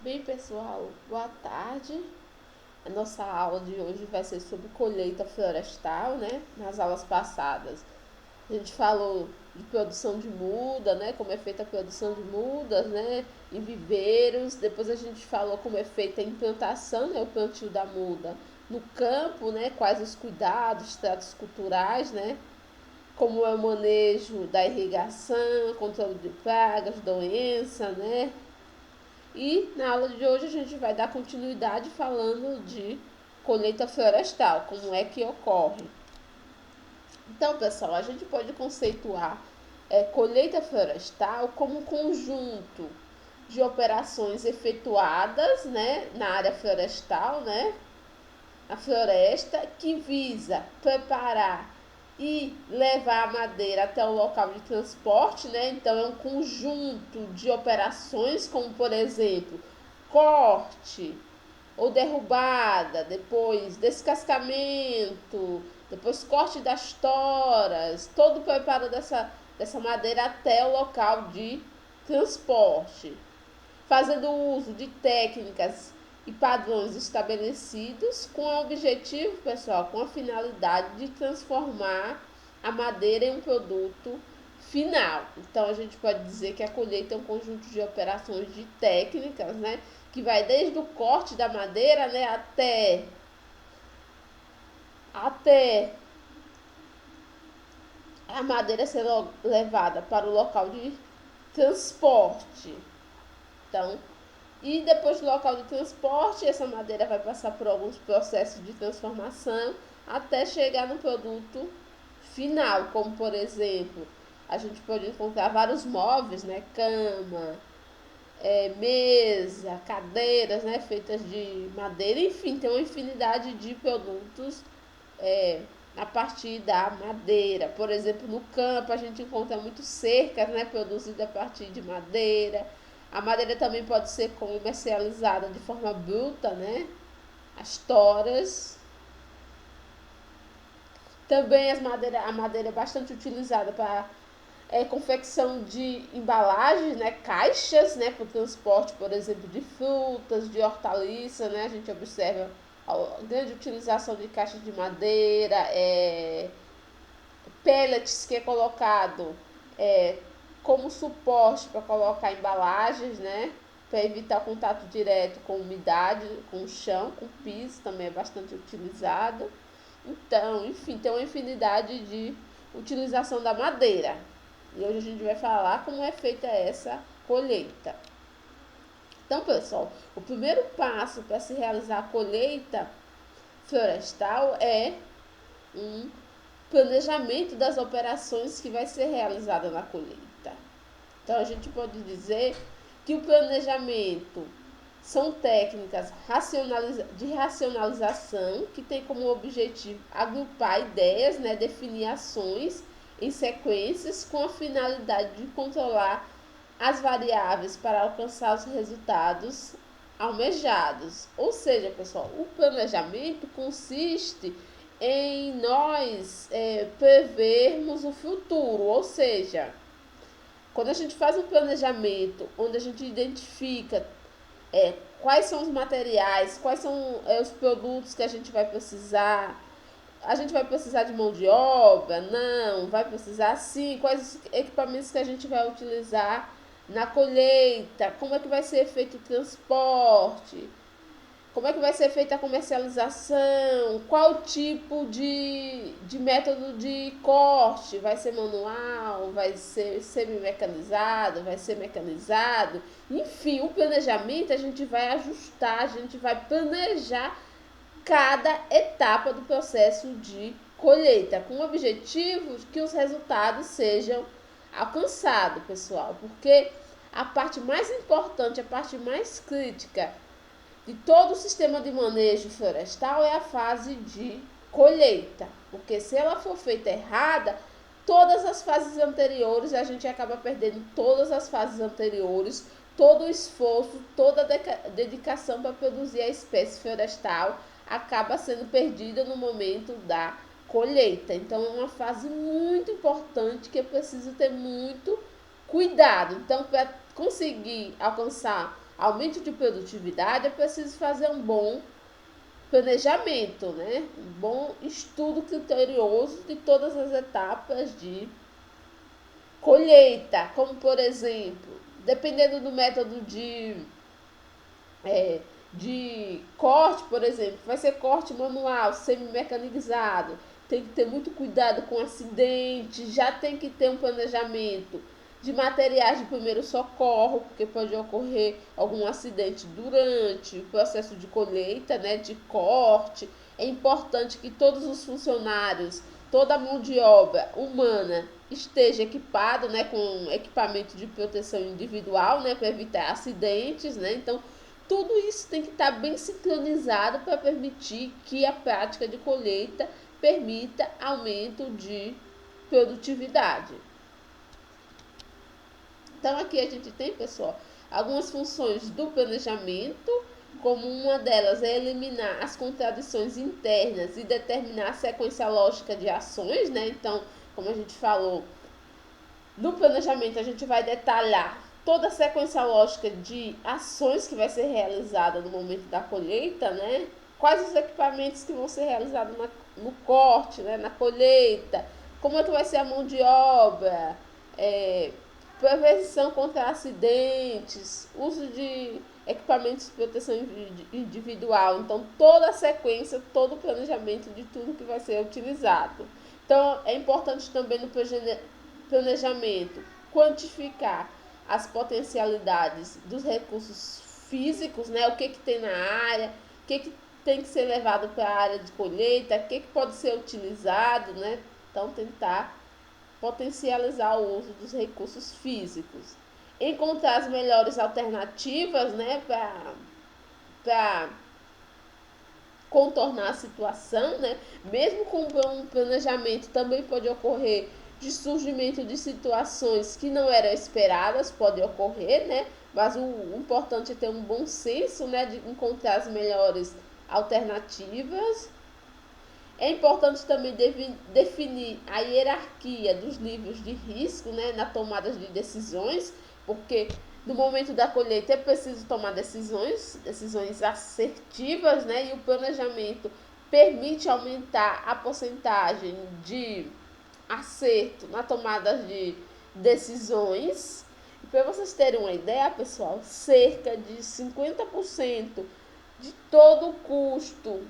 Bem, pessoal, boa tarde. A nossa aula de hoje vai ser sobre colheita florestal, né? Nas aulas passadas, a gente falou de produção de muda, né? Como é feita a produção de mudas, né? Em viveiros. Depois a gente falou como é feita a implantação, né? O plantio da muda no campo, né? Quais os cuidados, tratos culturais, né? Como é o manejo da irrigação, controle de pragas, doença, né? E na aula de hoje a gente vai dar continuidade falando de colheita florestal, como é que ocorre. Então, pessoal, a gente pode conceituar colheita florestal como um conjunto de operações efetuadas, né, na área florestal, né, a floresta, que visa preparar e levar a madeira até o local de transporte, né? Então é um conjunto de operações, como por exemplo, corte ou derrubada, depois descascamento, depois corte das toras, todo o preparo dessa madeira até o local de transporte, fazendo uso de técnicas e padrões estabelecidos com o objetivo, pessoal, com a finalidade de transformar a madeira em um produto final. Então a gente pode dizer que a colheita é um conjunto de operações de técnicas, né, que vai desde o corte da madeira, né, até a madeira ser levada para o local de transporte. Então, e depois do local de transporte, essa madeira vai passar por alguns processos de transformação até chegar no produto final, como por exemplo, a gente pode encontrar vários móveis, né? Cama, mesa, cadeiras, né? Feitas de madeira, enfim, tem uma infinidade de produtos é, a partir da madeira. Por exemplo, no campo a gente encontra muito cercas, né, produzidas a partir de madeira. A madeira também pode ser comercializada de forma bruta, né? As toras. Também a madeira é bastante utilizada para confecção de embalagens, né? Caixas, né? Para o transporte, por exemplo, de frutas, de hortaliças, né? A gente observa a grande utilização de caixas de madeira, pellets que é colocado é, como suporte para colocar embalagens, né? Para evitar contato direto com umidade, com o chão, com o piso, também é bastante utilizado. Então, enfim, tem uma infinidade de utilização da madeira. E hoje a gente vai falar como é feita essa colheita. Então, pessoal, o primeiro passo para se realizar a colheita florestal é um planejamento das operações que vai ser realizada na colheita. Então a gente pode dizer que o planejamento são técnicas de racionalização que tem como objetivo agrupar ideias, né, definir ações em sequências com a finalidade de controlar as variáveis para alcançar os resultados almejados. Ou seja, pessoal, o planejamento consiste em nós prevermos o futuro, ou seja, quando a gente faz um planejamento onde a gente identifica quais são os materiais, quais são os produtos que a gente vai precisar de mão de obra? Não, vai precisar sim. Quais os equipamentos que a gente vai utilizar na colheita? Como é que vai ser feito o transporte? Como é que vai ser feita a comercialização? Qual tipo de método de corte? Vai ser manual? Vai ser semi-mecanizado? Vai ser mecanizado? Enfim, o planejamento a gente vai ajustar, a gente vai planejar cada etapa do processo de colheita, com o objetivo de que os resultados sejam alcançados, pessoal. Porque a parte mais importante, a parte mais crítica de todo o sistema de manejo florestal é a fase de colheita, porque se ela for feita errada, todas as fases anteriores a gente acaba perdendo todas as fases anteriores, todo o esforço, toda a dedicação para produzir a espécie florestal acaba sendo perdida no momento da colheita. Então é uma fase muito importante que é preciso ter muito cuidado. Então, para conseguir alcançar aumento de produtividade, é preciso fazer um bom planejamento, né? Um bom estudo criterioso de todas as etapas de colheita, como por exemplo, dependendo do método é, de corte, por exemplo, vai ser corte manual, semi-mecanizado, tem que ter muito cuidado com acidentes, já tem que ter um planejamento de materiais de primeiro socorro, porque pode ocorrer algum acidente durante o processo de colheita, né, de corte. É importante que todos os funcionários, toda a mão de obra humana esteja equipado, né, com equipamento de proteção individual, né, para evitar acidentes, né. Então, tudo isso tem que estar bem sincronizado para permitir que a prática de colheita permita aumento de produtividade. Então aqui a gente tem, pessoal, algumas funções do planejamento, como uma delas é eliminar as contradições internas e determinar a sequência lógica de ações, né? Então, como a gente falou, no planejamento a gente vai detalhar toda a sequência lógica de ações que vai ser realizada no momento da colheita, né? Quais os equipamentos que vão ser realizados no corte, né? Na colheita, como é que vai ser a mão de obra, prevenção contra acidentes, uso de equipamentos de proteção individual. Então, toda a sequência, todo o planejamento de tudo que vai ser utilizado. Então, é importante também no planejamento quantificar as potencialidades dos recursos físicos, né? O que tem na área, o que tem que ser levado para a área de colheita, o que pode ser utilizado, né? Então, tentar potencializar o uso dos recursos físicos. Encontrar as melhores alternativas, né, para contornar a situação, né? Mesmo com um planejamento, também pode ocorrer de surgimento de situações que não eram esperadas, pode ocorrer, né? Mas o importante é ter um bom senso, né, de encontrar as melhores alternativas. É importante também definir a hierarquia dos níveis de risco, né, na tomada de decisões, porque no momento da colheita é preciso tomar decisões assertivas, né, e o planejamento permite aumentar a porcentagem de acerto na tomada de decisões. E para vocês terem uma ideia, pessoal, cerca de 50% de todo o custo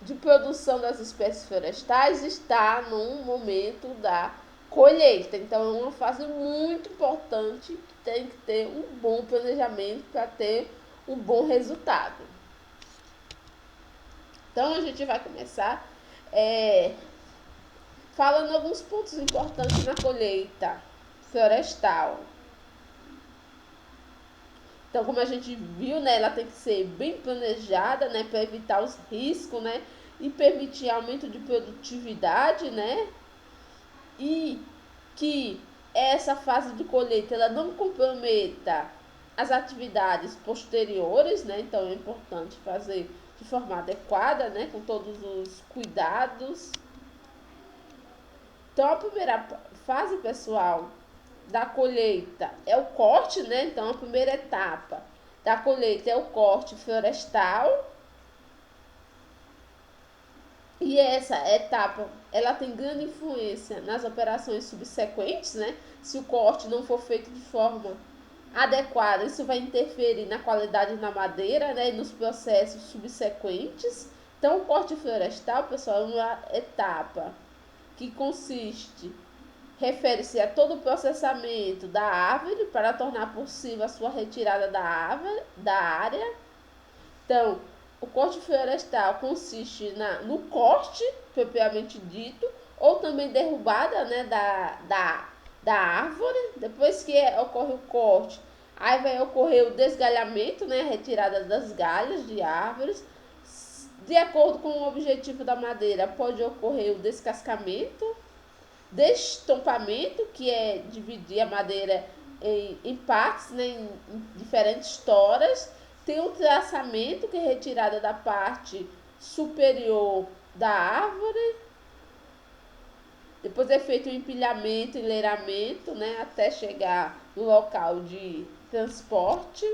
de produção das espécies florestais está no momento da colheita. Então, é uma fase muito importante que tem que ter um bom planejamento para ter um bom resultado. Então, a gente vai começar falando alguns pontos importantes na colheita florestal. Então, como a gente viu, né, ela tem que ser bem planejada, né, para evitar os riscos, né, e permitir aumento de produtividade, né, e que essa fase de colheita ela não comprometa as atividades posteriores, né, então é importante fazer de forma adequada, né, com todos os cuidados. Então, a primeira fase, pessoal, da colheita é o corte, né? Então, a primeira etapa da colheita é o corte florestal. E essa etapa, ela tem grande influência nas operações subsequentes, né? Se o corte não for feito de forma adequada, isso vai interferir na qualidade da madeira, né? E nos processos subsequentes. Então, o corte florestal, pessoal, é uma etapa que refere-se a todo o processamento da árvore para tornar possível a sua retirada da área. Então, o corte florestal consiste no corte, propriamente dito, ou também derrubada, né, da árvore. Depois que ocorre o corte, aí vai ocorrer o desgalhamento, né, a retirada das galhas de árvores. De acordo com o objetivo da madeira, pode ocorrer o descascamento, destompamento, que é dividir a madeira em partes, né, em diferentes toras. Tem o traçamento, que é retirada da parte superior da árvore. Depois é feito o empilhamento, enleiramento, né, até chegar no local de transporte.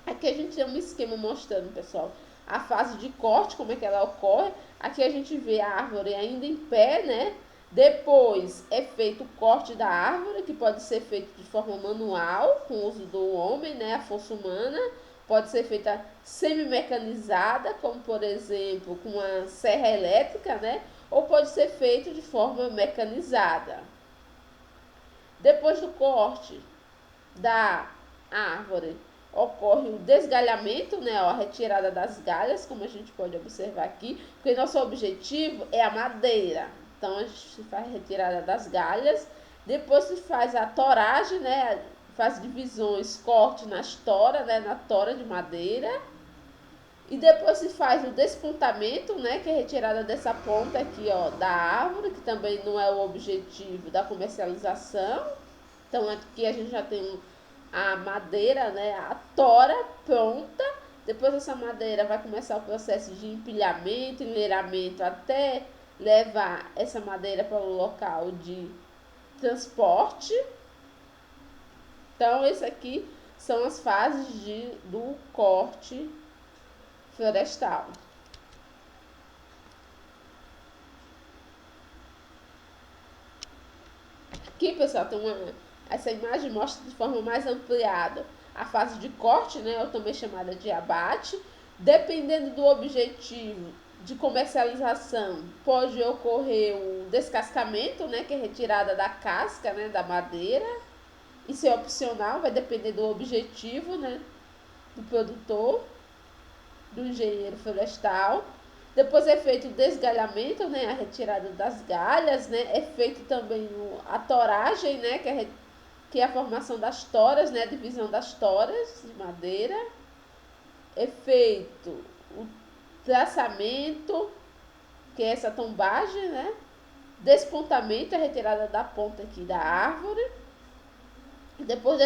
Aqui a gente tem um esquema mostrando, pessoal, a fase de corte, como é que ela ocorre. Aqui a gente vê a árvore ainda em pé, né? Depois é feito o corte da árvore, que pode ser feito de forma manual, com o uso do homem, né? A força humana. Pode ser feita semi-mecanizada, como por exemplo com uma serra elétrica, né? Ou pode ser feito de forma mecanizada. Depois do corte da árvore, ocorre o desgalhamento, né, a retirada das galhas, como a gente pode observar aqui, porque nosso objetivo é a madeira. Então a gente faz a retirada das galhas, depois se faz a toragem, né, faz divisões, corte nas toras, né, na tora de madeira. E depois se faz o despontamento, né, que é a retirada dessa ponta aqui, ó, da árvore, que também não é o objetivo da comercialização. Então aqui a gente já tem a madeira, né, a tora pronta. Depois dessa madeira vai começar o processo de empilhamento, enleiramento, até levar essa madeira para o local de transporte. Então, esse aqui são as fases do corte florestal. Aqui, pessoal, tem essa imagem mostra de forma mais ampliada a fase de corte, né, ou também chamada de abate. Dependendo do objetivo de comercialização, pode ocorrer o descascamento, né, que é retirada da casca, né, da madeira. Isso é opcional, vai depender do objetivo, né, do produtor, do engenheiro florestal. Depois é feito o desgalhamento, né, a retirada das galhas, né, é feito também a toragem, né, que é a formação das toras, né, a divisão das toras de madeira. É feito o traçamento, que é essa tombagem, né, despontamento, a retirada da ponta aqui da árvore. Depois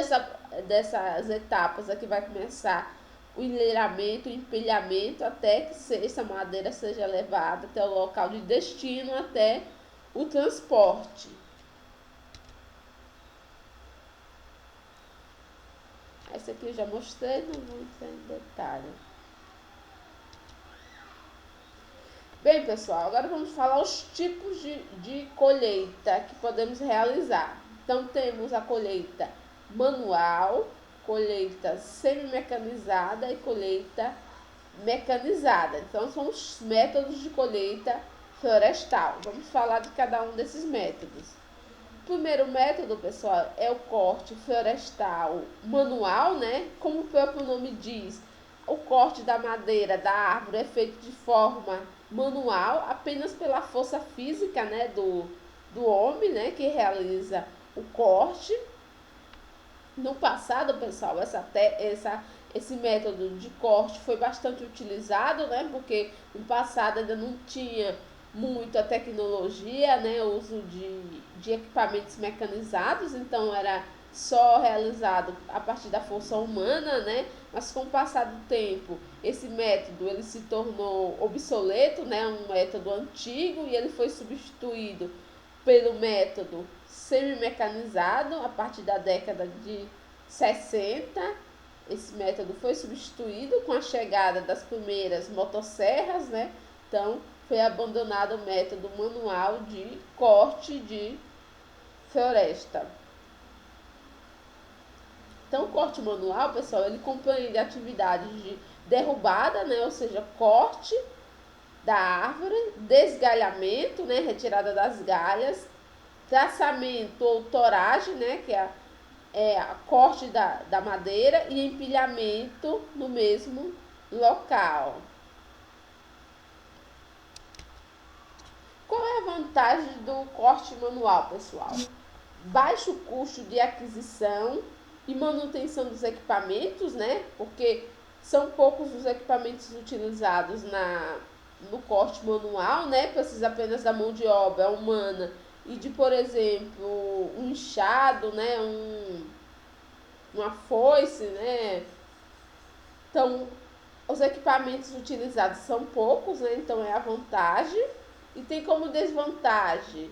dessas etapas aqui vai começar o enleiramento, o empilhamento, até que essa madeira seja levada até o local de destino, até o transporte. Essa aqui eu já mostrei, não vou entrar em detalhe. Bem, pessoal, agora vamos falar os tipos de colheita que podemos realizar. Então, temos a colheita manual, colheita semi-mecanizada e colheita mecanizada. Então, são os métodos de colheita florestal. Vamos falar de cada um desses métodos. O primeiro método, pessoal, é o corte florestal manual, né? Como o próprio nome diz, o corte da madeira da árvore é feito de forma manual, apenas pela força física, né, do homem, né, que realiza o corte. No passado, pessoal, esse método de corte foi bastante utilizado, né? Porque no passado ainda não tinha muita tecnologia, né? O uso de equipamentos mecanizados, então era só realizado a partir da força humana, né? Mas com o passar do tempo, esse método ele se tornou obsoleto, né? Um método antigo e ele foi substituído pelo método semi-mecanizado a partir da década de 60. Esse método foi substituído com a chegada das primeiras motosserras, né? Então, foi abandonado o método manual de corte de floresta. Então, o corte manual, pessoal, ele compreende atividades de derrubada, né? Ou seja, corte da árvore, desgalhamento, né? Retirada das galhas, traçamento ou toragem, né, que é a corte da madeira, e empilhamento no mesmo local. Qual é a vantagem do corte manual, pessoal? Baixo custo de aquisição e manutenção dos equipamentos, né, porque são poucos os equipamentos utilizados no corte manual, né, precisa apenas da mão de obra humana e de, por exemplo, um enxado, né, uma foice, né. Então, os equipamentos utilizados são poucos, né, então é a vantagem. E tem como desvantagem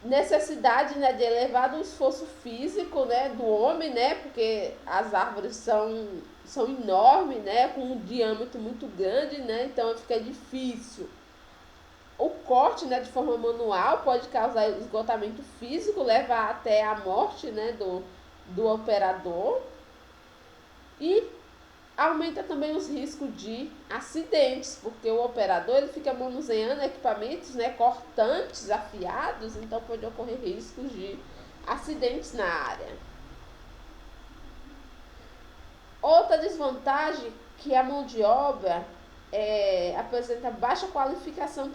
necessidade, né, de elevado esforço físico, né, do homem, né, porque as árvores são são enormes, né, com um diâmetro muito grande, né, então fica difícil. O corte, né, de forma manual pode causar esgotamento físico, levar até a morte, né, do operador, e aumenta também os riscos de acidentes, porque o operador ele fica manuseando equipamentos, né, cortantes, afiados, então pode ocorrer riscos de acidentes na área. Outra desvantagem que a mão de obra apresenta baixa qualificação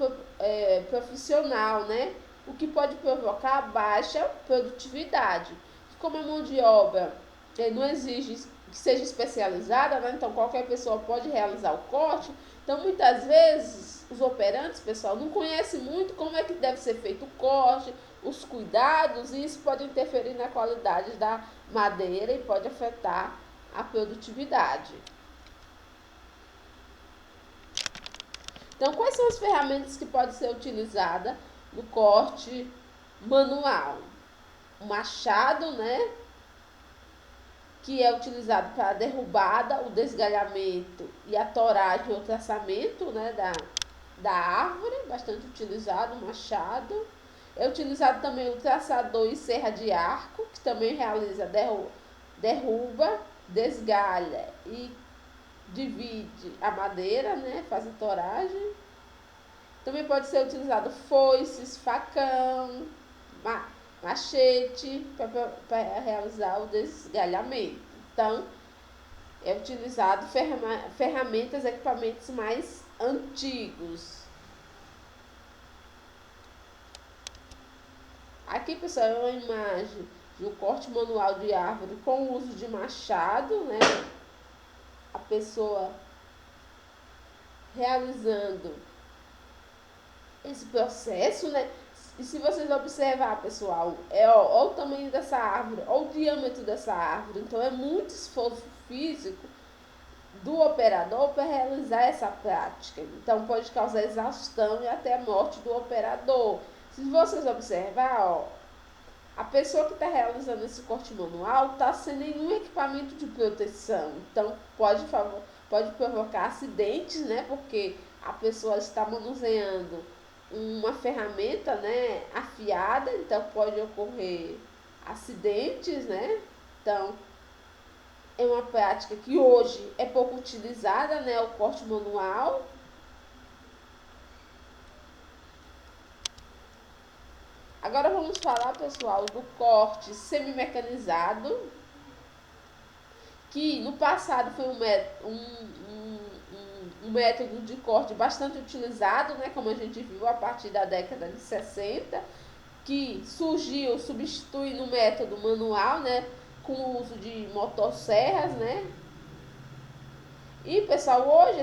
profissional, né? O que pode provocar baixa produtividade. Como a mão de obra não exige que seja especializada, né? Então qualquer pessoa pode realizar o corte. Então muitas vezes os operantes, pessoal, não conhecem muito como é que deve ser feito o corte, os cuidados, e isso pode interferir na qualidade da madeira e pode afetar a produtividade. Então, quais são as ferramentas que podem ser utilizadas no corte manual? O machado, né, que é utilizado para a derrubada, o desgalhamento e a toragem ou traçamento, né, da árvore, bastante utilizado o machado. É utilizado também o traçador e serra de arco, que também realiza derruba, desgalha e divide a madeira, né? Faz a toragem. Também pode ser utilizado foices, facão, machete para realizar o desgalhamento. Então, é utilizado ferramentas, equipamentos mais antigos. Aqui, pessoal, é uma imagem do corte manual de árvore com o uso de machado, né? A pessoa realizando esse processo, né? E se vocês observar, pessoal, ó o tamanho dessa árvore, ó o diâmetro dessa árvore. Então é muito esforço físico do operador para realizar essa prática. Então pode causar exaustão e até a morte do operador. Se vocês observar, ó, a pessoa que está realizando esse corte manual está sem nenhum equipamento de proteção. Então pode provocar acidentes, né? Porque a pessoa está manuseando uma ferramenta, né, afiada, então pode ocorrer acidentes, né? Então é uma prática que hoje é pouco utilizada, né, o corte manual. Agora vamos falar, pessoal, do corte semi-mecanizado, que no passado foi um método de corte bastante utilizado, né, como a gente viu a partir da década de 60, que surgiu substituindo o método manual, né, com o uso de motosserras, né. E, pessoal, hoje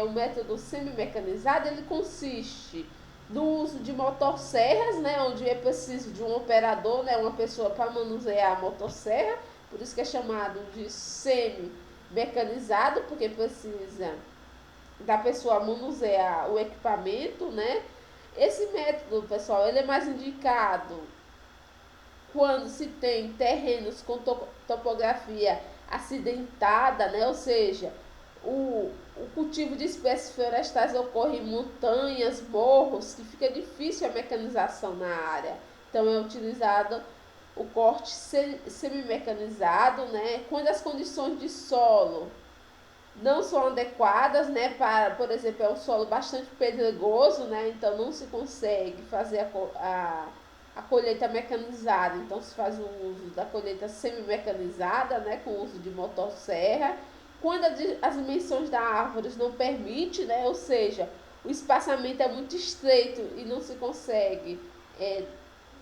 o método semi-mecanizado, ele consiste no uso de motosserras, né, onde é preciso de um operador, né, uma pessoa para manusear a motosserra, por isso que é chamado de semi-mecanizado, porque precisa da pessoa manusear o equipamento, né. Esse método, pessoal, ele é mais indicado quando se tem terrenos com topografia acidentada, né, ou seja, o cultivo de espécies florestais ocorre em montanhas, morros, que fica difícil a mecanização na área. Então é utilizado o corte semi-mecanizado, né, quando as condições de solo não são adequadas, né, para, por exemplo, é um solo bastante pedregoso, né, então não se consegue fazer a colheita mecanizada, então se faz o uso da colheita semi-mecanizada, né, com o uso de motosserra. Quando as dimensões da árvore não permite, né, ou seja, o espaçamento é muito estreito e não se consegue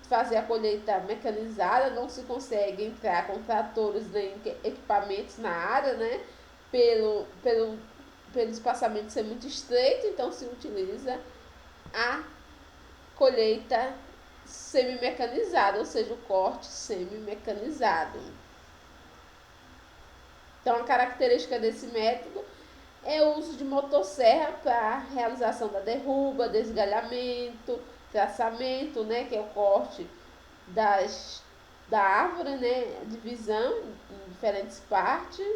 fazer a colheita mecanizada, não se consegue entrar com tratores nem equipamentos na área, né, pelo espaçamento ser muito estreito, então se utiliza a colheita semi-mecanizada, ou seja, o corte semi-mecanizado. Então, a característica desse método é o uso de motosserra para a realização da derruba, desgalhamento, traçamento, né, que é o corte da árvore, né, divisão em diferentes partes.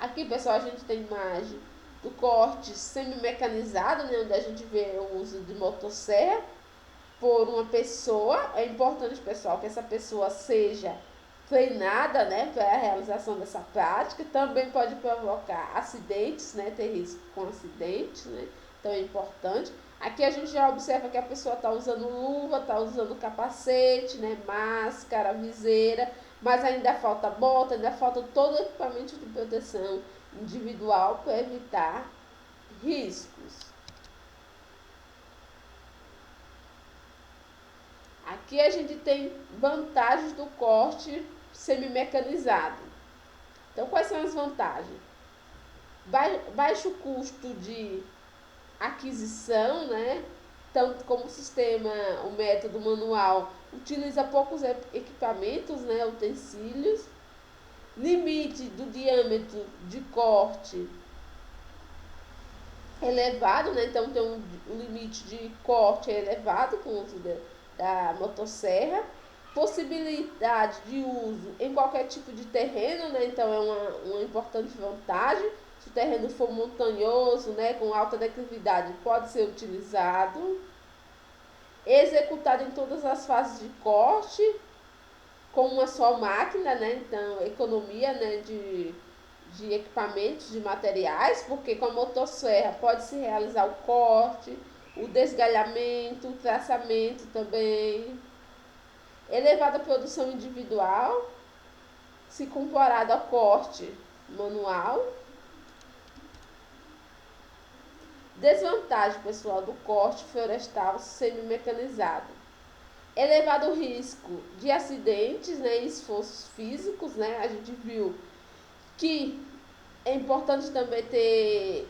Aqui, pessoal, a gente tem imagem do corte semi-mecanizado, né, onde a gente vê o uso de motosserra por uma pessoa. É importante, pessoal, que essa pessoa seja treinada, né, para a realização dessa prática. Também pode provocar acidentes, né, ter risco com acidentes, né, então é importante. Aqui a gente já observa que a pessoa está usando luva, está usando capacete, né, máscara, viseira, mas ainda falta bota, ainda falta todo o equipamento de proteção individual para evitar riscos. Aqui a gente tem vantagens do corte semi-mecanizado. Então, quais são as vantagens? Baixo custo de aquisição, né? Tanto como o sistema, o método manual utiliza poucos equipamentos, né? Utensílios. Limite do diâmetro de corte elevado, né? Então tem um limite de corte elevado com o uso da motosserra. Possibilidade de uso em qualquer tipo de terreno, né? Então é uma importante vantagem. Se o terreno for montanhoso, né, com alta declividade, pode ser utilizado. Executado em todas as fases de corte, com uma só máquina, né? Então economia, né, de equipamentos, de materiais, porque com a motosserra pode-se realizar o corte, o desgalhamento, o traçamento também. Elevada produção individual, se comparado ao corte manual. Desvantagem, pessoal, do corte florestal semi-mecanizado. Elevado risco de acidentes, né, e esforços físicos, né? A gente viu que é importante também ter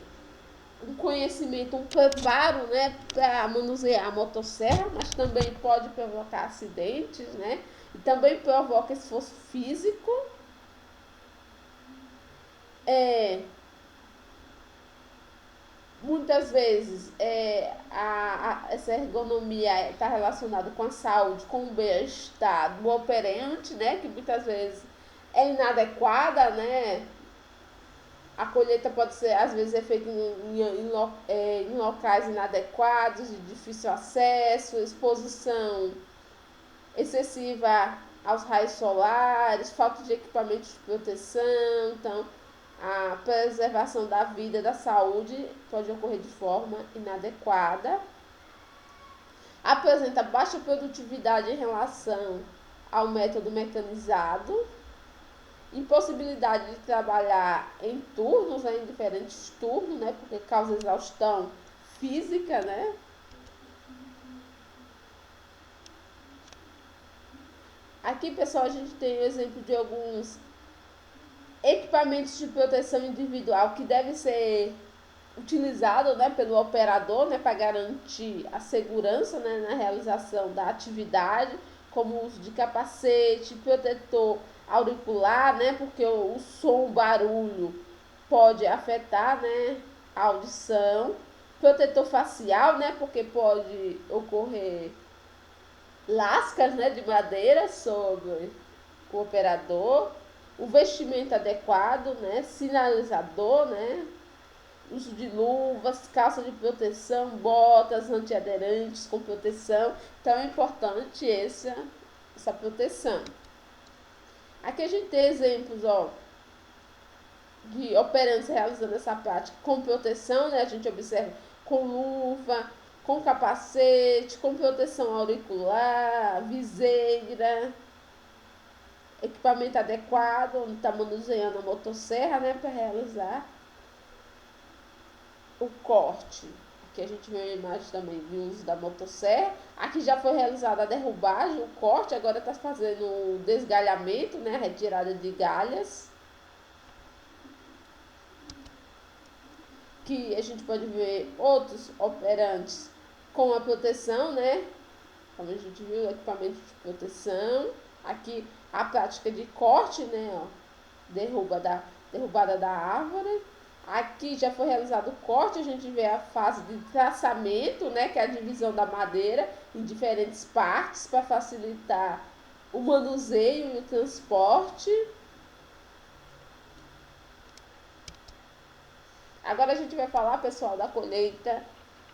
um conhecimento, um preparo, né, para manusear a motosserra, mas também pode provocar acidentes, né? E também provoca esforço físico. Muitas vezes essa ergonomia está relacionada com a saúde, com o bem-estar do operante, né? Que muitas vezes é inadequada, né? A colheita pode ser, às vezes, é feita em locais inadequados, de difícil acesso, exposição excessiva aos raios solares, falta de equipamentos de proteção. Então, a preservação da vida, da saúde, pode ocorrer de forma inadequada. Apresenta baixa produtividade em relação ao método mecanizado. Impossibilidade de trabalhar em turnos, né, em diferentes turnos, né, porque causa exaustão física, né? Aqui, pessoal, a gente tem o exemplo de alguns equipamentos de proteção individual que devem ser utilizados, né, pelo operador, né, para garantir a segurança, né, na realização da atividade, como o uso de capacete, protetor auricular, né, porque o som, o barulho pode afetar, né, a audição, protetor facial, né, porque pode ocorrer lascas, né, de madeira sobre o operador, o vestimento adequado, né, sinalizador, né, uso de luvas, calça de proteção, botas antiaderentes com proteção. Então é importante essa proteção. Aqui a gente tem exemplos, ó, de operantes realizando essa prática com proteção, né? A gente observa com luva, com capacete, com proteção auricular, viseira, equipamento adequado, onde está manuseando a motosserra, né, para realizar o corte. Aqui a gente vê uma imagem também de uso da motosserra. Aqui já foi realizada a derrubagem, o corte, agora está fazendo o desgalhamento, né, a retirada de galhas. Que a gente pode ver outros operantes com a proteção, né? Como a gente viu, equipamento de proteção. Aqui a prática de corte, né? Ó, derrubada da árvore. Aqui já foi realizado o corte, a gente vê a fase de traçamento, né? Que é a divisão da madeira em diferentes partes para facilitar o manuseio e o transporte. Agora a gente vai falar, pessoal, da colheita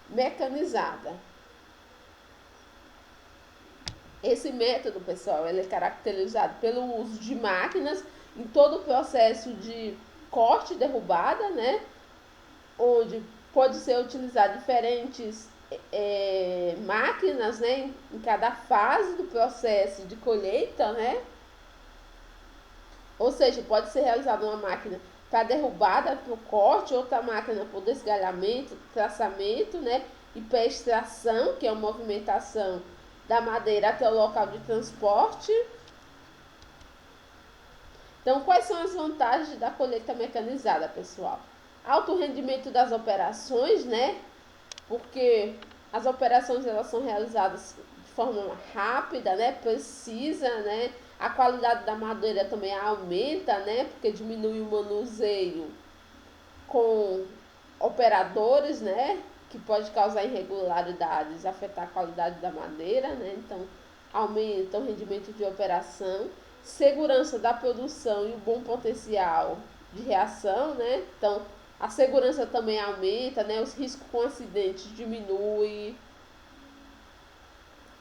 mecanizada. Esse método, pessoal, ele é caracterizado pelo uso de máquinas em todo o processo de corte e derrubada, né? Onde pode ser utilizado diferentes máquinas, né? Em cada fase do processo de colheita, né? Ou seja, pode ser realizada uma máquina para derrubada, para o corte, outra máquina para o desgalhamento, traçamento, né? E para extração, que é a movimentação da madeira até o local de transporte. Então, quais são as vantagens da colheita mecanizada, pessoal? Alto rendimento das operações, né? Porque as operações elas são realizadas de forma rápida, né? Precisa, né? A qualidade da madeira também aumenta, né? Porque diminui o manuseio com operadores, né? Que pode causar irregularidades, afetar a qualidade da madeira, né? Então, aumenta o rendimento de operação, segurança da produção e o bom potencial de reação, né? Então, a segurança também aumenta, né? Os riscos com acidentes diminuem.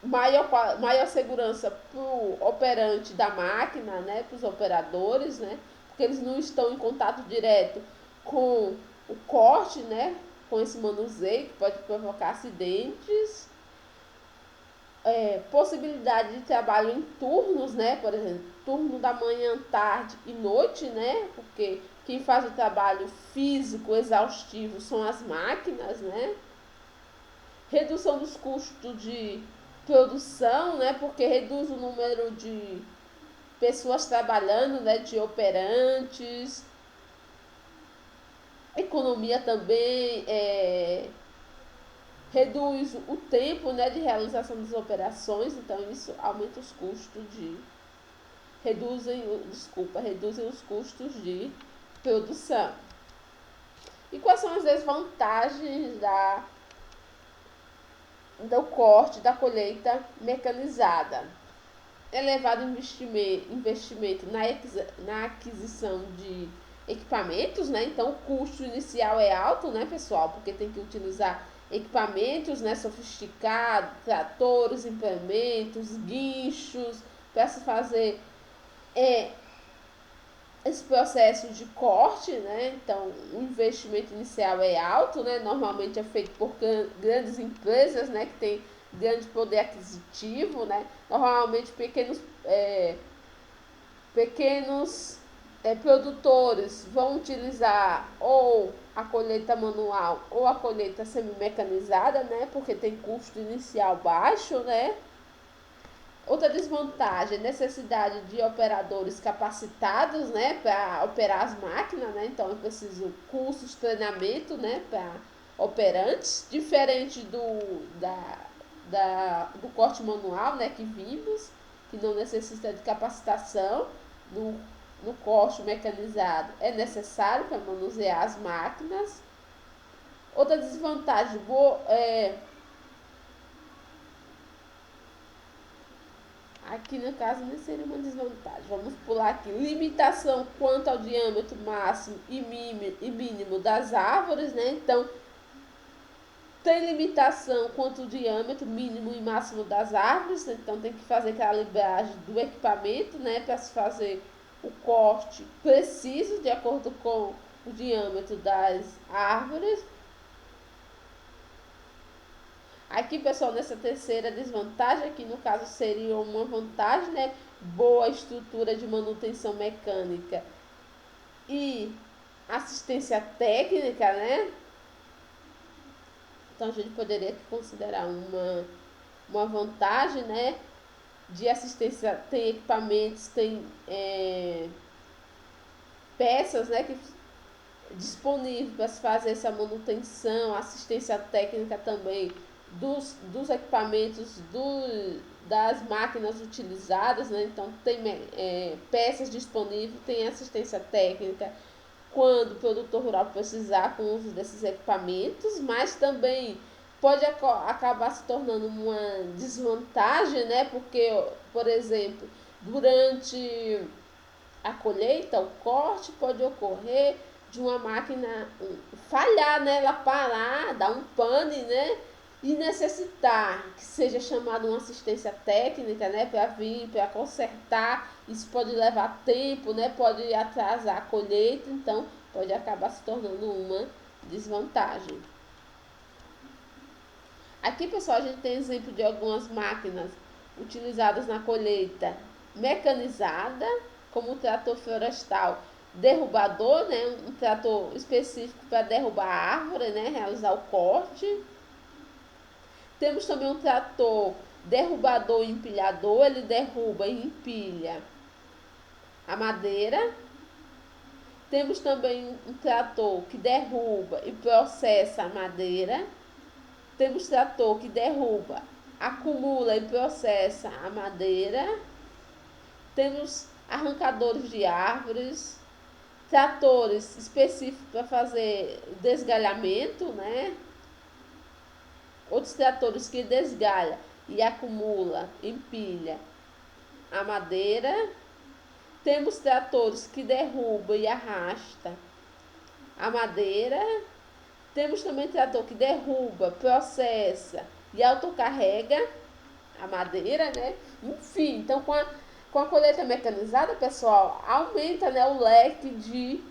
Maior segurança para o operante da máquina, né? Para os operadores, né? Porque eles não estão em contato direto com o corte, né? Com esse manuseio que pode provocar acidentes. Possibilidade de trabalho em turnos, né? Por exemplo, turno da manhã, tarde e noite, né? Porque quem faz o trabalho físico exaustivo são as máquinas, né? Redução dos custos de produção, né? Porque reduz o número de pessoas trabalhando, né? De operantes. Economia também, reduz o tempo, né, de realização das operações, então isso aumenta os custos de reduzem os custos de produção. E quais são as desvantagens do corte da colheita mecanizada? Elevado investimento na aquisição de equipamentos, né? Então o custo inicial é alto, né, pessoal? Porque tem que utilizar equipamentos, né, sofisticados, tratores, implementos, guinchos, para se fazer esse processo de corte, né? Então, o investimento inicial é alto, né? Normalmente é feito por grandes empresas, né? Que tem grande poder aquisitivo, né? Normalmente pequenos produtores vão utilizar ou a colheita manual ou a colheita semi-mecanizada, né? Porque tem custo inicial baixo, né? Outra desvantagem, necessidade de operadores capacitados, né, para operar as máquinas, né? Então é preciso cursos, treinamento, né, para operantes, diferente do corte manual, né, que vimos, que não necessita de capacitação. No corte mecanizado é necessário para manusear as máquinas. Outra desvantagem, aqui no caso nem seria uma desvantagem. Vamos pular aqui. Limitação quanto ao diâmetro máximo e mínimo das árvores, né? Então, tem limitação quanto ao diâmetro mínimo e máximo das árvores. Então, tem que fazer calibragem do equipamento, né? Para se fazer o corte preciso de acordo com o diâmetro das árvores. Aqui, pessoal, nessa terceira desvantagem, aqui no caso seria uma vantagem, né? Boa estrutura de manutenção mecânica e assistência técnica, né? Então a gente poderia considerar uma vantagem, né? De assistência, tem equipamentos, tem peças, né? Que disponível para se fazer essa manutenção, assistência técnica também dos equipamentos, das máquinas utilizadas, né? Então tem peças disponíveis, tem assistência técnica quando o produtor rural precisar com o uso desses equipamentos, mas também pode acabar se tornando uma desvantagem, né? Porque, por exemplo, durante a colheita, o corte pode ocorrer de uma máquina falhar, né? Ela parar, dar um pane, né? E necessitar que seja chamada uma assistência técnica, né? Para vir, para consertar. Isso pode levar tempo, né? Pode atrasar a colheita, então pode acabar se tornando uma desvantagem. Aqui, pessoal, a gente tem exemplo de algumas máquinas utilizadas na colheita mecanizada, como o trator florestal derrubador, né, um trator específico para derrubar a árvore, né, realizar o corte. Temos também um trator derrubador e empilhador, ele derruba e empilha a madeira. Temos também um trator que derruba e processa a madeira. Temos trator que derruba, acumula e processa a madeira. Temos arrancadores de árvores, tratores específicos para fazer desgalhamento, né? Outros tratores que desgalha e acumula, empilha a madeira. Temos tratores que derruba e arrasta a madeira. Temos também trator que derruba, processa e autocarrega a madeira, né? Enfim, então com a colheita mecanizada, pessoal, aumenta, né, o leque de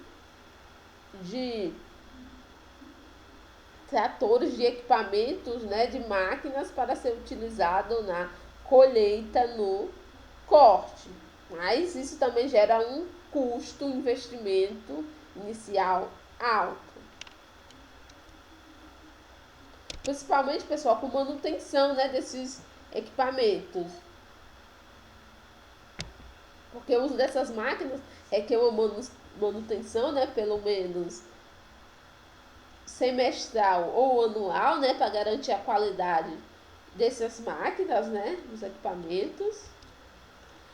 tratores, de equipamentos, né, de máquinas para ser utilizado na colheita, no corte. Mas isso também gera um custo, um investimento inicial alto. Principalmente, pessoal, com manutenção, né, desses equipamentos. Porque o uso dessas máquinas requer uma manutenção, né, pelo menos semestral ou anual, né, para garantir a qualidade dessas máquinas, né, dos equipamentos.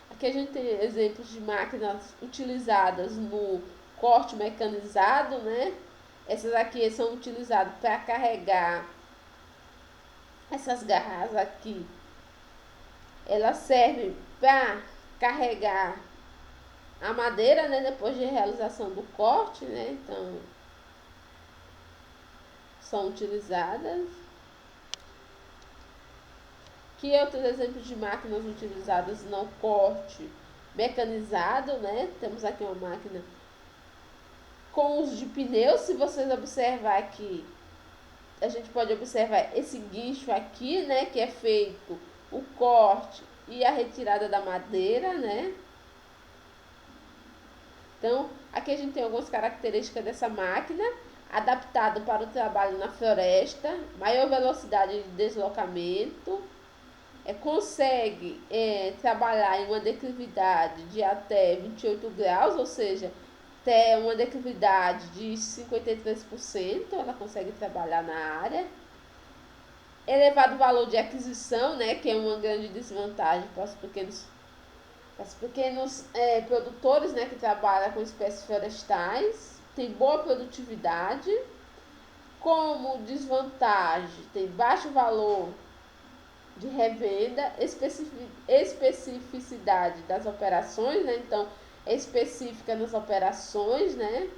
Aqui a gente tem exemplos de máquinas utilizadas no corte mecanizado, né. Essas aqui são utilizadas para carregar essas garras aqui. Elas servem para carregar a madeira, né, depois de realização do corte, né, então são utilizadas. Que outros exemplos de máquinas utilizadas no corte mecanizado, né? Temos aqui uma máquina com uso de pneus. Se vocês observar aqui, a gente pode observar esse guincho aqui, né? Que é feito o corte e a retirada da madeira, né? Então, aqui a gente tem algumas características dessa máquina. Adaptado para o trabalho na floresta, maior velocidade de deslocamento, consegue trabalhar em uma declividade de até 28 graus, ou seja, até uma declividade de 53%, ela consegue trabalhar na área. Elevado valor de aquisição, né, que é uma grande desvantagem para os pequenos produtores, né, que trabalham com espécies florestais. Tem boa produtividade. Como desvantagem, tem baixo valor de revenda, especificidade das operações, né? Então, é específica nas operações, né?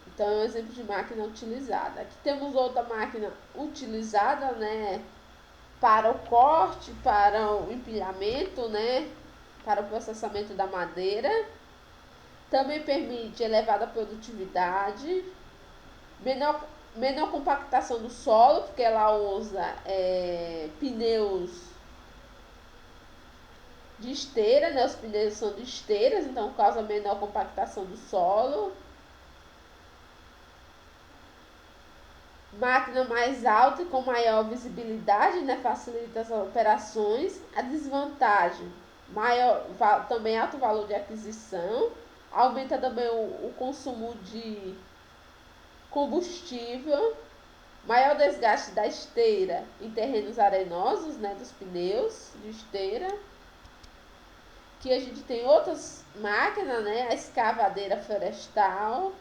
Então, é um exemplo de máquina utilizada. Aqui temos outra máquina utilizada, né? Para o corte, para o empilhamento, né? Para o processamento da madeira. Também permite elevada produtividade, menor compactação do solo, porque ela usa pneus de esteira, né? Os pneus são de esteiras, então causa menor compactação do solo. Máquina mais alta e com maior visibilidade, né? Facilita as operações. A desvantagem, também alto valor de aquisição. Aumenta também o consumo de combustível, maior desgaste da esteira em terrenos arenosos, né, dos pneus de esteira. Que a gente tem outras máquinas, né, a escavadeira florestal,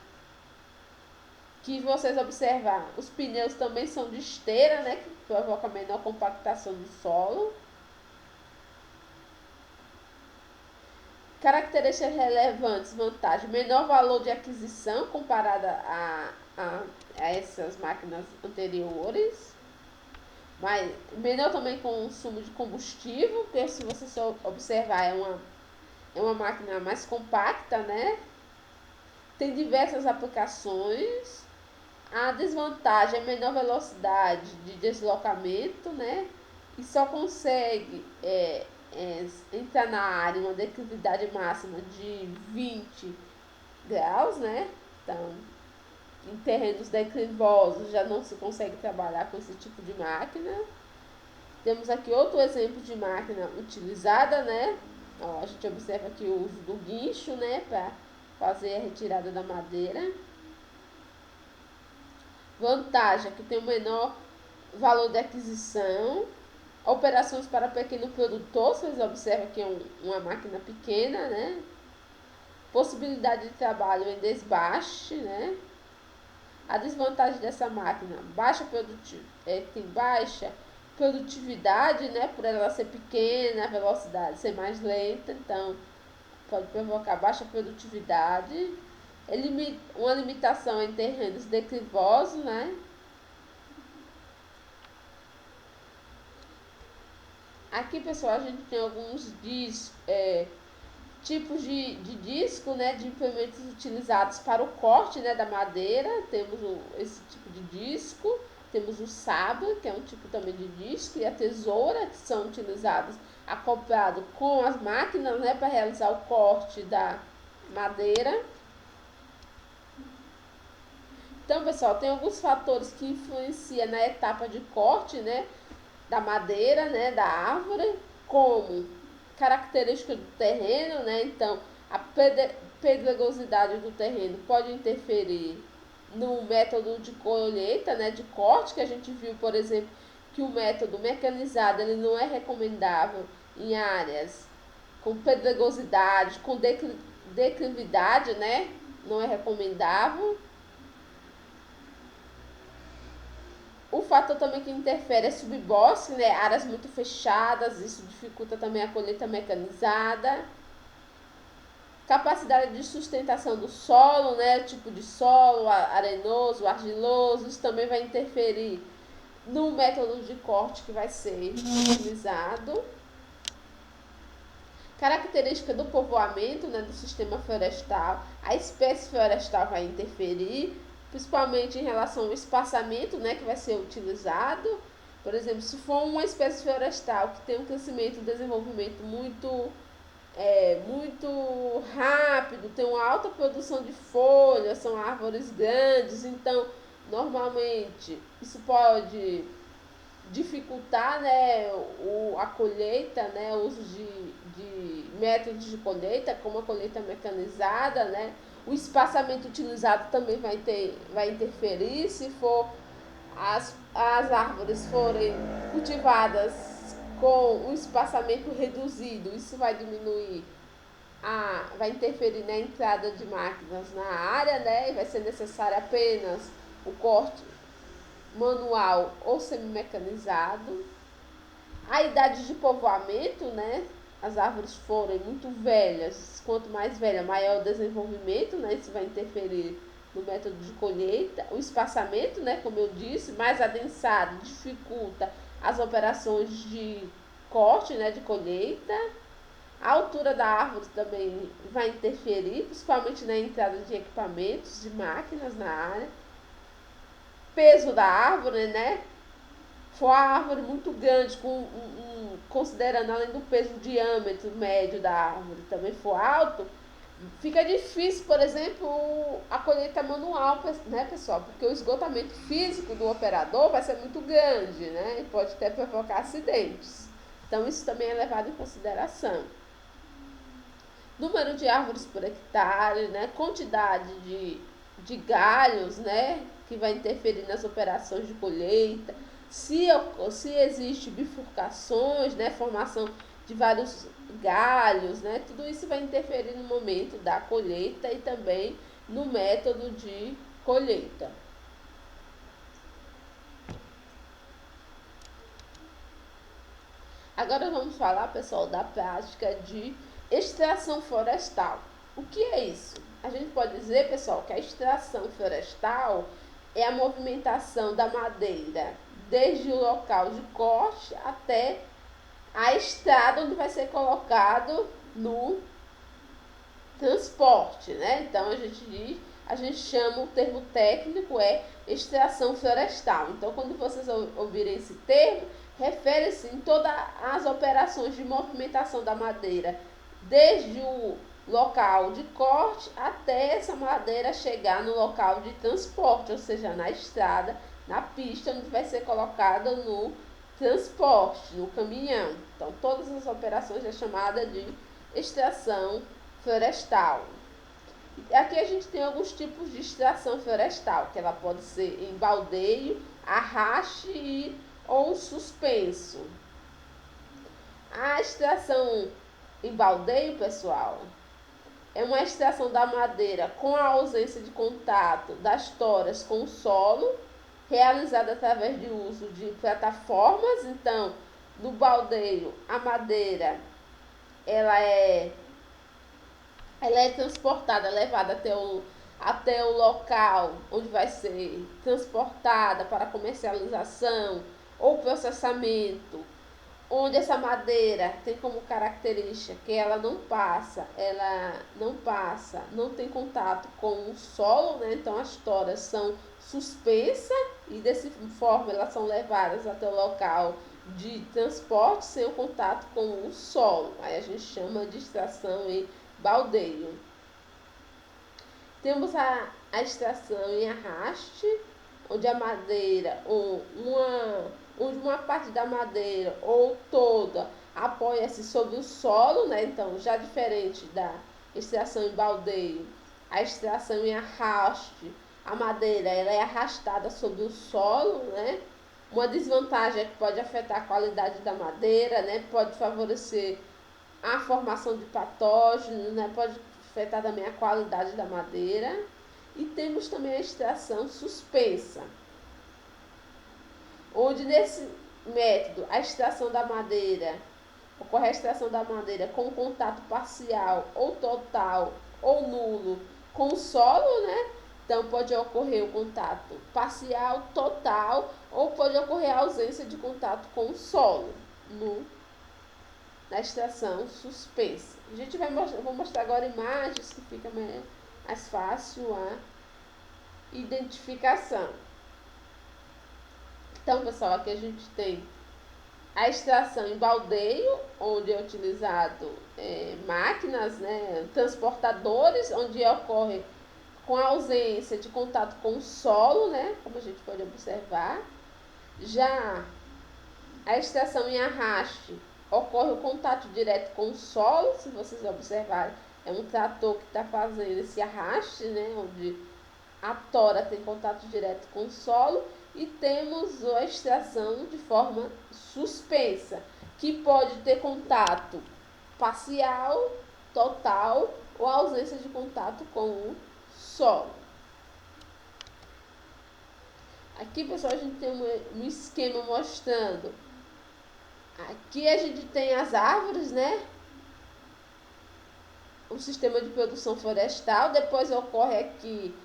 que vocês observar, os pneus também são de esteira, né, que provoca menor compactação do solo. Características relevantes, vantagem, menor valor de aquisição comparada a essas máquinas anteriores, mas menor também consumo de combustível, porque se você só observar é uma máquina mais compacta, né? Tem diversas aplicações. A desvantagem é menor velocidade de deslocamento, né? E só consegue entrar na área uma declividade máxima de 20 graus, né? Então, em terrenos declivosos já não se consegue trabalhar com esse tipo de máquina. Temos aqui outro exemplo de máquina utilizada, né? Ó, a gente observa aqui o uso do guincho, né? Para fazer a retirada da madeira. Vantagem, que tem o menor valor de aquisição. Operações para pequeno produtor, vocês observam que é uma máquina pequena, né? Possibilidade de trabalho em desbaste, né? A desvantagem dessa máquina, tem baixa produtividade, né? Por ela ser pequena, a velocidade ser mais lenta, então pode provocar baixa produtividade. Uma limitação em terrenos declivosos, né? Aqui, pessoal, a gente tem alguns tipos de disco, né, de implementos utilizados para o corte, né, da madeira. Temos esse tipo de disco, temos o sabre, que é um tipo também de disco, e a tesoura, que são utilizados acoplado com as máquinas, né, para realizar o corte da madeira. Então, pessoal, tem alguns fatores que influenciam na etapa de corte, né, da madeira, né, da árvore, como característica do terreno, né? Então, a pedregosidade do terreno pode interferir no método de colheita, né, de corte, que a gente viu, por exemplo, que o método mecanizado ele não é recomendável em áreas com pedregosidade, com declividade, né? Não é recomendável. O fator também que interfere é subbosque, né? Áreas muito fechadas, isso dificulta também a colheita mecanizada. Capacidade de sustentação do solo, né? Tipo de solo, arenoso, argiloso, isso também vai interferir no método de corte que vai ser utilizado. Característica do povoamento, né, do sistema florestal, a espécie florestal vai interferir, principalmente em relação ao espaçamento, né, que vai ser utilizado. Por exemplo, se for uma espécie florestal que tem um crescimento e desenvolvimento muito rápido, tem uma alta produção de folhas, são árvores grandes, então normalmente isso pode dificultar, né, a colheita, né, o uso de métodos de colheita, como a colheita mecanizada, né, o espaçamento utilizado também vai interferir, se for as árvores forem cultivadas com um espaçamento reduzido, isso vai diminuir, vai interferir na entrada de máquinas na área, né, e vai ser necessário apenas o corte manual ou semi-mecanizado. A idade de povoamento, né? As árvores forem muito velhas, quanto mais velha, maior o desenvolvimento, né? Isso vai interferir no método de colheita. O espaçamento, né? Como eu disse, mais adensado dificulta as operações de corte, né? De colheita. A altura da árvore também vai interferir, principalmente na entrada de equipamentos, de máquinas na área. Peso da árvore, né? For a árvore muito grande, considerando além do peso, o diâmetro médio da árvore também for alto, fica difícil, por exemplo, a colheita manual, né, pessoal? Porque o esgotamento físico do operador vai ser muito grande, né? E pode até provocar acidentes. Então, isso também é levado em consideração. Número de árvores por hectare, né? Quantidade de galhos, né? Que vai interferir nas operações de colheita. Se existe bifurcações, né? Formação de vários galhos, né? Tudo isso vai interferir no momento da colheita e também no método de colheita. Agora vamos falar, pessoal, da prática de Extração florestal. O que é isso? A gente pode dizer, pessoal, que a extração florestal é a movimentação da madeira desde o local de corte até a estrada onde vai ser colocado no transporte, né? Então a gente chama, o termo técnico é extração florestal. Então, quando vocês ouvirem esse termo, refere-se em todas as operações de movimentação da madeira, desde o local de corte até essa madeira chegar no local de transporte, ou seja, na estrada, na pista onde vai ser colocada no transporte, no caminhão. Então, todas as operações é chamada de extração florestal. Aqui a gente tem alguns tipos de extração florestal, que ela pode ser em baldeio, arraste ou suspenso. A extração em baldeio, pessoal, é uma extração da madeira com a ausência de contato das toras com o solo, realizada através de uso de plataformas. Então, no baldeio, a madeira ela é transportada, levada até o local onde vai ser transportada para comercialização ou processamento, onde essa madeira tem como característica que ela não não tem contato com o solo, né? Então as toras são suspensas e dessa forma elas são levadas até o local de transporte sem o contato com o solo. Aí a gente chama de extração em baldeio. Temos a extração em arraste, onde a madeira onde uma parte da madeira ou toda apoia-se sobre o solo, né? Então, já diferente da extração em baldeio, a extração em arraste, a madeira ela é arrastada sobre o solo, né? Uma desvantagem é que pode afetar a qualidade da madeira, né? Pode favorecer a formação de patógenos, né? Pode afetar também a qualidade da madeira. E temos também a extração suspensa, onde nesse método a extração da madeira ocorre a extração da madeira com contato parcial ou total ou nulo com o solo, né? Então pode ocorrer o contato parcial, total, ou pode ocorrer a ausência de contato com o solo na extração suspensa. A gente vou mostrar agora imagens que fica mais fácil a identificação. Então, pessoal, aqui a gente tem a extração em baldeio, onde é utilizado máquinas, né, transportadores, onde ocorre com a ausência de contato com o solo, né, como a gente pode observar. Já a extração em arraste, ocorre o contato direto com o solo, se vocês observarem, é um trator que está fazendo esse arraste, né, onde a tora tem contato direto com o solo. E temos a extração de forma suspensa, que pode ter contato parcial, total ou ausência de contato com o solo. Aqui, pessoal, a gente tem um esquema mostrando. Aqui a gente tem as árvores, né? O sistema de produção florestal. Depois ocorre aqui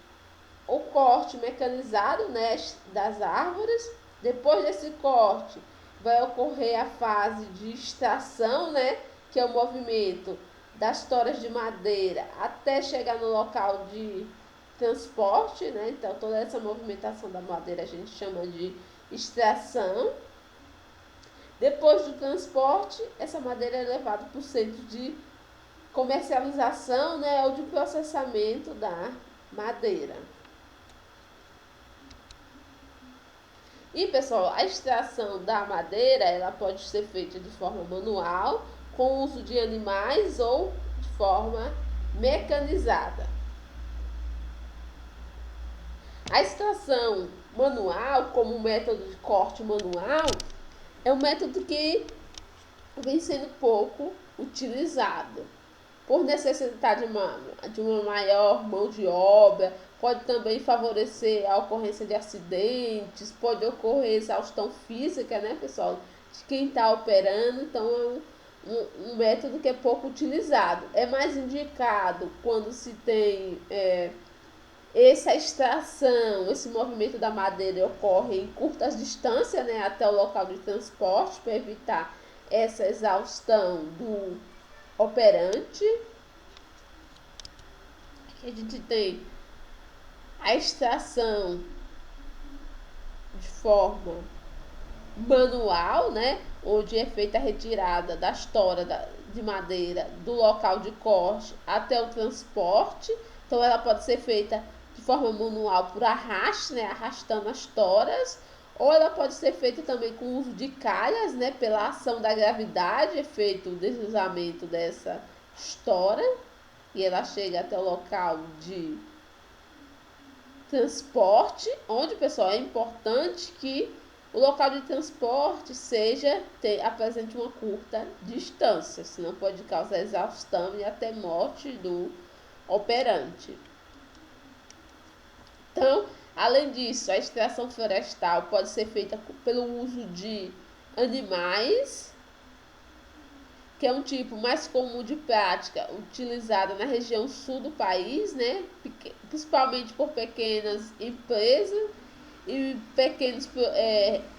o corte mecanizado, né, das árvores. Depois desse corte vai ocorrer a fase de extração, né, que é o movimento das toras de madeira até chegar no local de transporte, né? Então toda essa movimentação da madeira a gente chama de extração. Depois do transporte, essa madeira é levada para o centro de comercialização, né, ou de processamento da madeira. E, pessoal, a extração da madeira, ela pode ser feita de forma manual, com o uso de animais ou de forma mecanizada. A extração manual, como método de corte manual, é um método que vem sendo pouco utilizado, por necessitar de uma maior mão de obra. Pode também favorecer a ocorrência de acidentes, pode ocorrer exaustão física, né, pessoal, de quem está operando. Então, é um método que é pouco utilizado. É mais indicado quando se tem essa extração, esse movimento da madeira ocorre em curtas distâncias, né, até o local de transporte, para evitar essa exaustão do operante. Aqui a gente tem a extração de forma manual, né, onde é feita a retirada das toras de madeira do local de corte até o transporte. Então ela pode ser feita de forma manual por arraste, né, arrastando as toras, ou ela pode ser feita também com o uso de calhas, né, pela ação da gravidade, é feito o deslizamento dessa estora e ela chega até o local de transporte, onde, pessoal, é importante que o local de transporte apresente uma curta distância, senão pode causar exaustão e até morte do operante. Então, além disso, a extração florestal pode ser feita pelo uso de animais, que é um tipo mais comum de prática utilizada na região sul do país, né? Principalmente por pequenas empresas e pequenos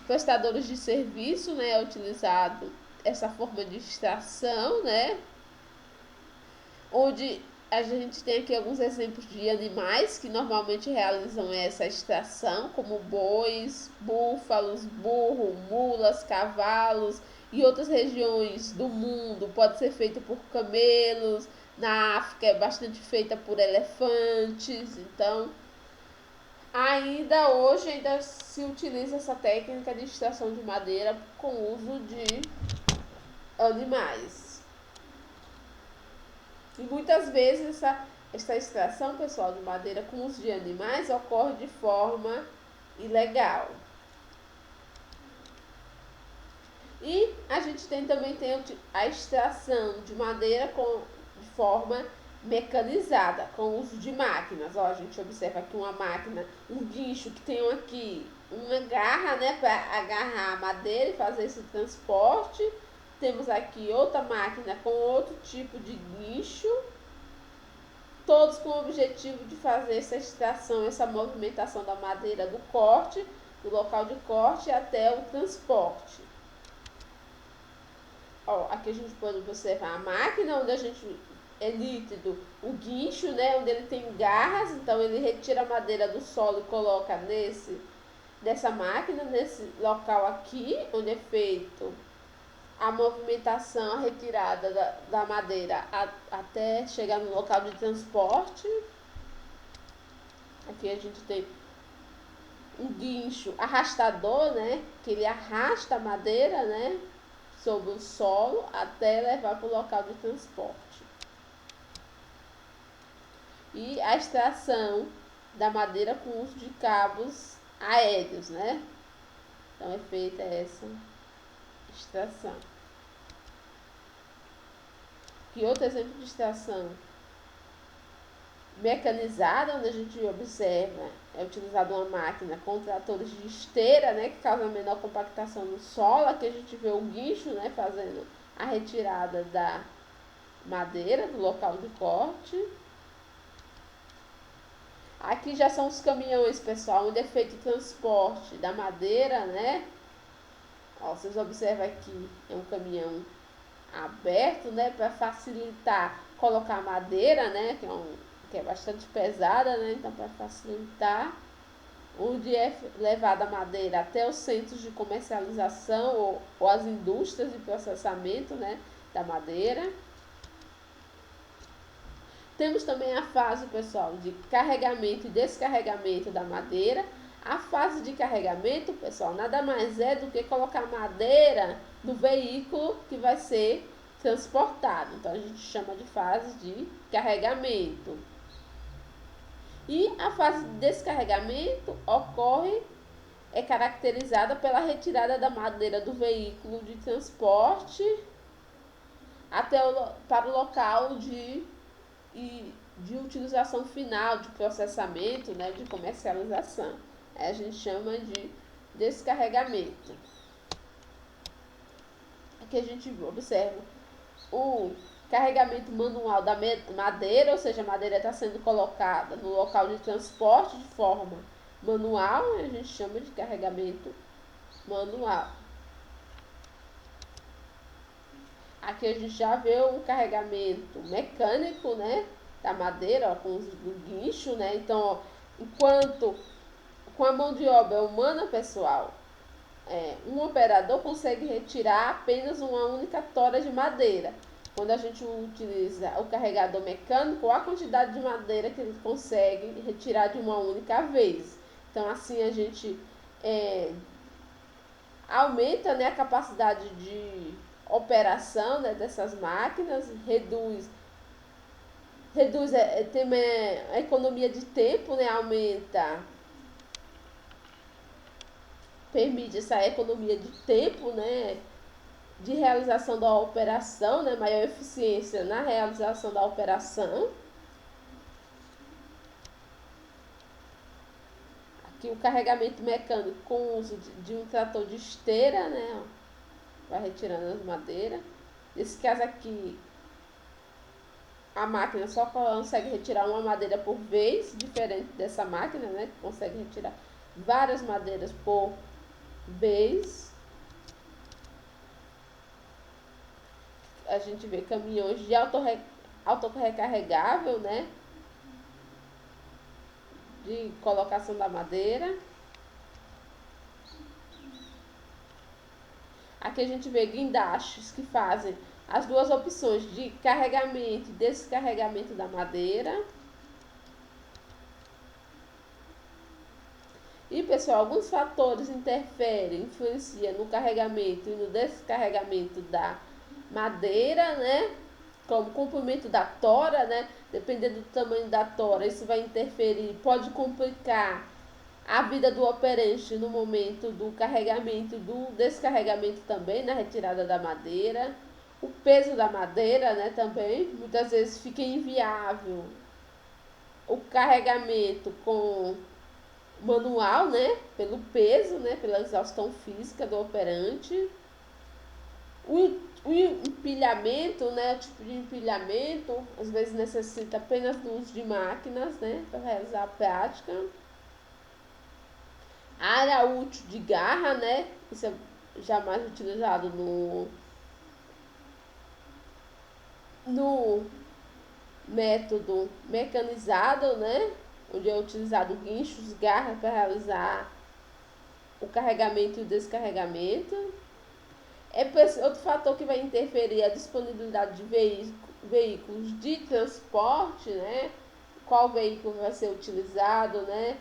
prestadores de serviço, né? É utilizado essa forma de extração, né? Onde a gente tem aqui alguns exemplos de animais que normalmente realizam essa extração, como bois, búfalos, burro, mulas, cavalos e outras regiões do mundo. Pode ser feita por camelos, na África é bastante feita por elefantes. Então, ainda hoje se utiliza essa técnica de extração de madeira com uso de animais. E muitas vezes essa extração, pessoal, de madeira com uso de animais ocorre de forma ilegal. E a gente também tem a extração de madeira de forma mecanizada, com uso de máquinas. Ó, a gente observa aqui uma máquina, um guincho que tem aqui uma garra, né, para agarrar a madeira e fazer esse transporte. Temos aqui outra máquina com outro tipo de guincho, todos com o objetivo de fazer essa extração, essa movimentação da madeira do corte, do local de corte até o transporte. Ó, aqui a gente pode observar a máquina, onde a gente é nítido o guincho, né, onde ele tem garras, então ele retira a madeira do solo e coloca nessa máquina, nesse local aqui, onde é feito a movimentação, a retirada da madeira até chegar no local de transporte. Aqui a gente tem um guincho arrastador, né, que ele arrasta a madeira, né, sobre o solo até levar para o local de transporte. E a extração da madeira com uso de cabos aéreos, né? Então é feita essa extração. Que outro exemplo de extração mecanizada, onde a gente observa, é utilizada uma máquina com tratores de esteira, né, que causa menor compactação no solo. Aqui a gente vê o guincho, né, fazendo a retirada da madeira do local de corte. Aqui já são os caminhões, pessoal, onde é feito o transporte da madeira, né? Ó, vocês observam aqui, é um caminhão aberto, né, para facilitar colocar madeira, né, que é bastante pesada, né, então para facilitar, onde é levada a madeira até os centros de comercialização ou as indústrias de processamento, né, da madeira. Temos também a fase, pessoal, de carregamento e descarregamento da madeira. A fase de carregamento, pessoal, nada mais é do que colocar madeira no veículo que vai ser transportado. Então, a gente chama de fase de carregamento. E a fase de descarregamento é caracterizada pela retirada da madeira do veículo de transporte para o local de utilização final, de processamento, né, de comercialização. A gente chama de descarregamento. Aqui a gente observa o carregamento manual da madeira, ou seja, a madeira está sendo colocada no local de transporte de forma manual, a gente chama de carregamento manual. Aqui a gente já vê um carregamento mecânico, né, da madeira, ó, com o guincho, né? Então, ó, enquanto com a mão de obra humana, pessoal, um operador consegue retirar apenas uma única tora de madeira. Quando a gente utiliza o carregador mecânico, a quantidade de madeira que ele consegue retirar de uma única vez. Então, assim a gente aumenta, né, a capacidade de operação, né, dessas máquinas, reduz tem a economia de tempo, né, permite essa economia de tempo, né, de realização da operação, né, maior eficiência na realização da operação. Aqui o carregamento mecânico com o uso de um trator de esteira, né, ó, vai retirando as madeiras. Nesse caso aqui, a máquina só consegue retirar uma madeira por vez, diferente dessa máquina, né, que consegue retirar várias madeiras por vez. A gente vê caminhões de autorrecarregável, né, de colocação da madeira. Aqui a gente vê guindastes que fazem as duas opções de carregamento e descarregamento da madeira. E pessoal, alguns fatores interferem, influenciam no carregamento e no descarregamento da madeira, né? Como o comprimento da tora, né? Dependendo do tamanho da tora, isso vai interferir, pode complicar a vida do operante no momento do carregamento e do descarregamento também, na retirada da madeira. O peso da madeira, né, também, muitas vezes fica inviável o carregamento com manual, né, pelo peso, né, pela exaustão física do operante. O empilhamento, né, o tipo de empilhamento, às vezes necessita apenas do uso de máquinas, né, para realizar a prática. A área útil de garra, né, isso é jamais utilizado no método mecanizado, né, onde é utilizado guinchos, garras para realizar o carregamento e o descarregamento. Outro fator que vai interferir é a disponibilidade de veículos de transporte, né? Qual veículo vai ser utilizado, né?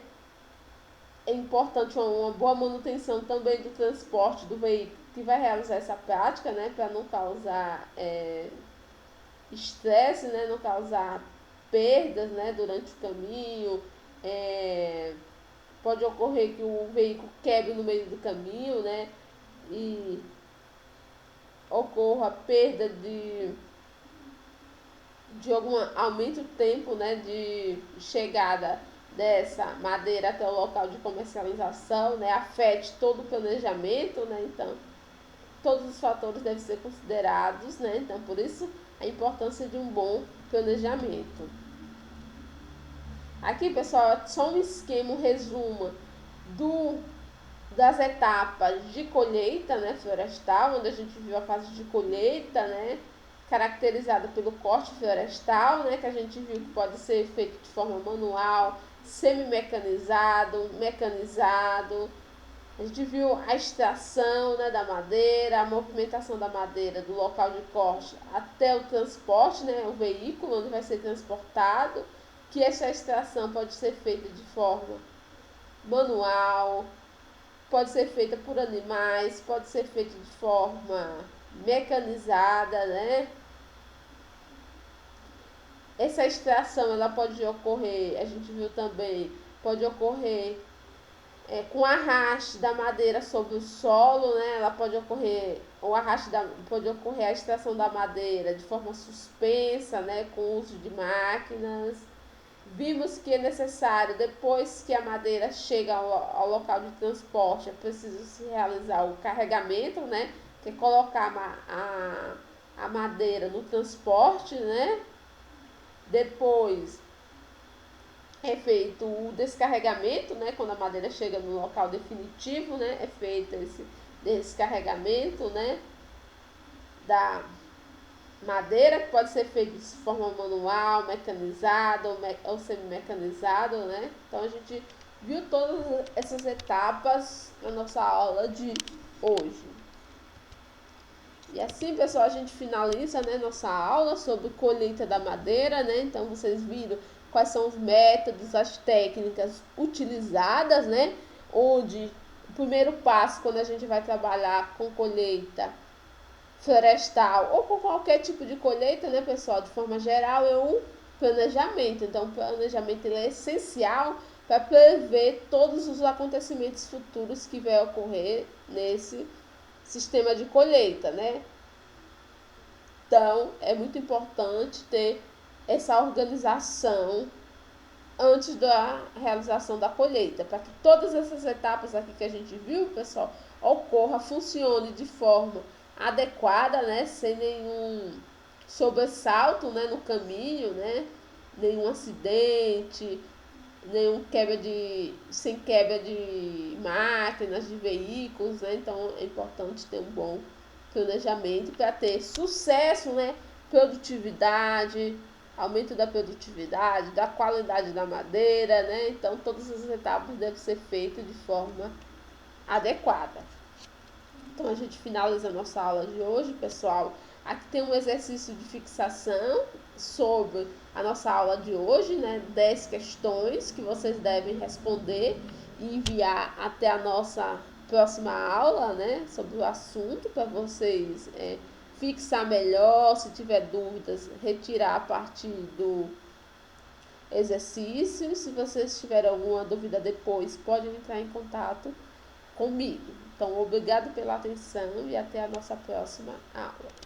É importante uma boa manutenção também do transporte do veículo que vai realizar essa prática, né? Para não causar estresse, né? Não causar perdas, né? Durante o caminho. Pode ocorrer que o veículo quebre no meio do caminho, né? E ocorra perda de algum aumento do tempo, né, de chegada dessa madeira até o local de comercialização, né, afete todo o planejamento, né, então todos os fatores devem ser considerados, né, então por isso a importância de um bom planejamento. Aqui, pessoal, é só um esquema, um resumo das etapas de colheita, né, florestal, onde a gente viu a fase de colheita, né, caracterizada pelo corte florestal, né, que a gente viu que pode ser feito de forma manual, semi-mecanizado, mecanizado. A gente viu a extração, né, da madeira, a movimentação da madeira do local de corte até o transporte, né, o veículo onde vai ser transportado, que essa extração pode ser feita de forma manual, pode ser feita por animais, pode ser feita de forma mecanizada, né? Essa extração ela pode ocorrer, a gente viu também, pode ocorrer com arraste da madeira sobre o solo, né? Ela pode ocorrer, pode ocorrer a extração da madeira de forma suspensa, né? Com o uso de máquinas. Vimos que é necessário, depois que a madeira chega ao local de transporte, é preciso se realizar o carregamento, né? Que é colocar a madeira no transporte, né? Depois é feito o descarregamento, né? Quando a madeira chega no local definitivo, né? É feito esse descarregamento, né? Da madeira, que pode ser feito de forma manual, mecanizada ou semi-mecanizado, né? Então a gente viu todas essas etapas na nossa aula de hoje. E assim, pessoal, a gente finaliza, né, nossa aula sobre colheita da madeira, né? Então vocês viram quais são os métodos, as técnicas utilizadas, né? Onde o primeiro passo quando a gente vai trabalhar com colheita florestal ou com qualquer tipo de colheita, né, pessoal, de forma geral, é um planejamento. Então, o planejamento ele é essencial para prever todos os acontecimentos futuros que vai ocorrer nesse sistema de colheita, né? Então, é muito importante ter essa organização antes da realização da colheita, para que todas essas etapas aqui que a gente viu, pessoal, ocorra, funcione de forma adequada, né, sem nenhum sobressalto, né, no caminho, né, nenhum acidente, sem quebra de máquinas, de veículos, né, então é importante ter um bom planejamento para ter sucesso, né, produtividade, aumento da produtividade, da qualidade da madeira, né? Então todas as etapas devem ser feitas de forma adequada. Então a gente finaliza a nossa aula de hoje, pessoal. Aqui tem um exercício de fixação sobre a nossa aula de hoje, né? 10 questões que vocês devem responder e enviar até a nossa próxima aula, né? Sobre o assunto, para vocês fixar melhor. Se tiver dúvidas, retirar a partir do exercício. Se vocês tiverem alguma dúvida depois, podem entrar em contato comigo. Então, obrigado pela atenção e até a nossa próxima aula.